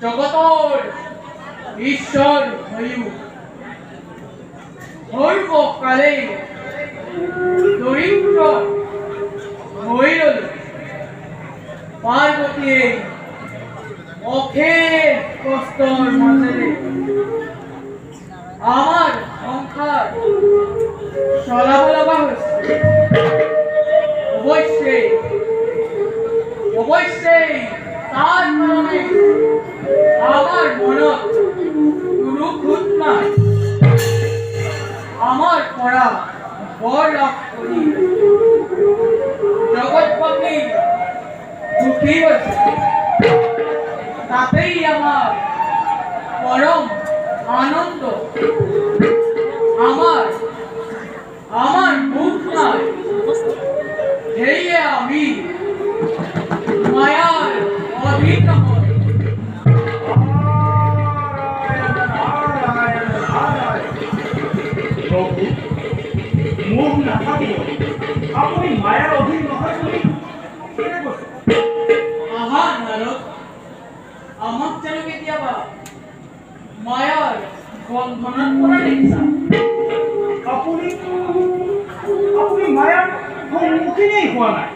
জগতৰ ঈশ্বৰ হৈও সৰ্বকালে দৰিদ্ৰ হৈ ৰ'লো। পাৰ্বতীয়ে অশেষ কষ্টৰ মাজেৰে আমাৰ সংসাৰ চলাব লগা হৈছে। অৱশ্যেই তাৰ কাৰণে আমার মনত কোনো খুঁত নাই। আমার পরা বর লাভ করি জগৎপতি সুখী হয়েছে, তাতেই আমার পরম আনন্দ। আমার মুখ নাই, হেয়ে আমি মায়ার অধীন হই। মুখ নাথাকিব আপুনি মায়াৰ অধীন নহয় বুলি কেনে কৈছে? আহা নাৰদ, আমাক জানো কেতিয়াবা মায়াৰ বন্ধনত পৰা দেখিছা? আপুনি মায়াৰ সন্মুখীনেই হোৱা নাই,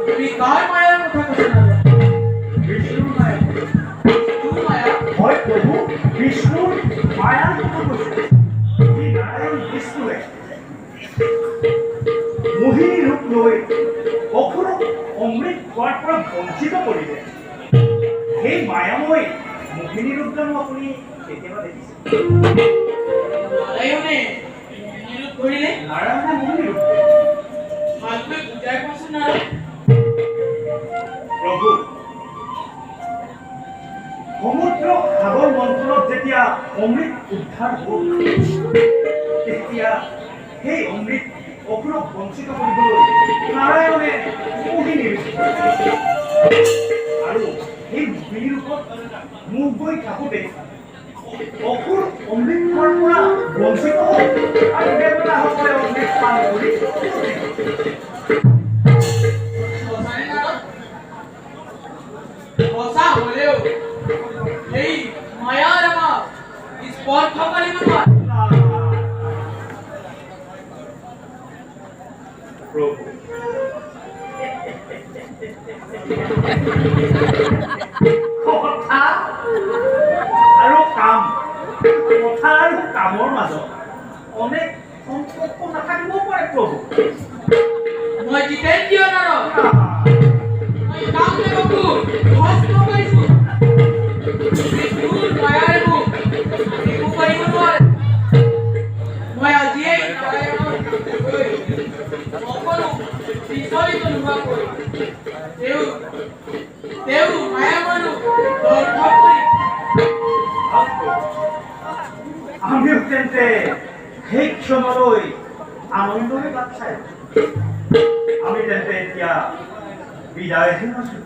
তুমি কাৰ মায়াৰ কথা কৈছা? বিষ্ণুৰ মায়া। হয় প্ৰভু, বিষ্ণুৰ মায়াৰ কথা কৈছে। শ্ৰী নাৰায়ণ বিষ্ণুৱে মোহিনী ৰূপ লৈ অসুৰক অমৃত খোৱাৰ পৰা বঞ্চিত কৰিলে। সেই মায়াময় মোহিনী ৰূপ জানো আপুনি কেতিয়াবা দেখিছে? নাৰায়ণে মোহিনী ৰূপ ধৰিলে? নাৰায়ণে মোহিনী ৰূপ ভালকৈ বুজাই কোৱাচোন নাৰদ। প্ৰভু, সমুদ্ৰ সাগৰ মন্থনত যেতিয়া অমৃত উদ্ধাৰ হ'ল, তেতিয়া সেই অমৃত অসুৰক বঞ্চিত কৰিবলৈ নাৰায়ণে মোহিনী ৰূপ আৰু সেই মোহিনী ৰূপত মুখ গৈ থাকোঁতে অসুৰ অমৃত খোৱাৰ পৰা বঞ্চিত হ'ল আৰু দেৱতাসকলে অমৃত পান কৰি সঁচা হলেও এই মায়াৰ আমাক স্পৰ্শ কৰিব নোৱাৰে। কথা আৰু কাম, কথা আৰু কামৰ মাজত অনেক সম্পৰ্ক নাথাকিবও পাৰে প্ৰভু। মই জিতেন্দ্ৰিয় নাৰদ, মই কামদেৱকো ভস্ম কৰিছোঁ। বিষ্ণুৰ মায়াৰ মোক একো কৰিব নোৱাৰে। মই আজিয়েই নাৰায়ণক গৈ সকলো বিচলিত নোহোৱাকৈ তেওঁ মায়া মানুহ দৰ্শন তেন্তে সেই ক্ষণলৈ আনন্দৰে বাট চাই আমি তেন্তে এতিয়া বিদায়হে আছো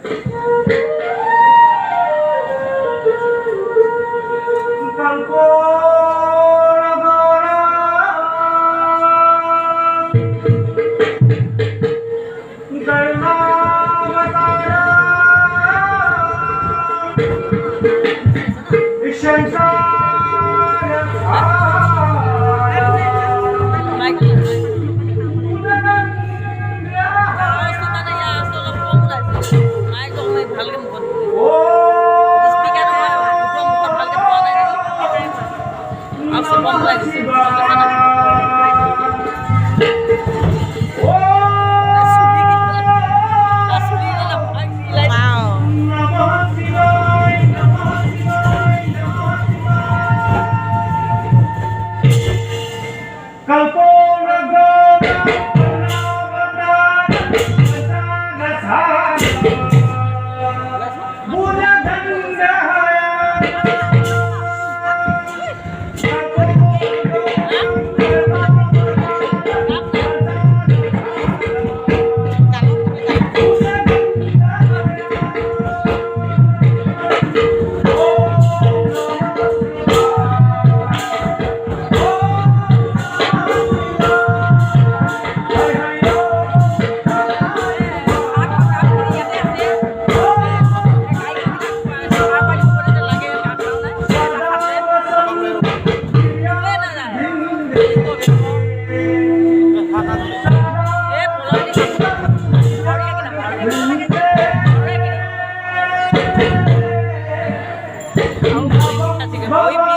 Hoy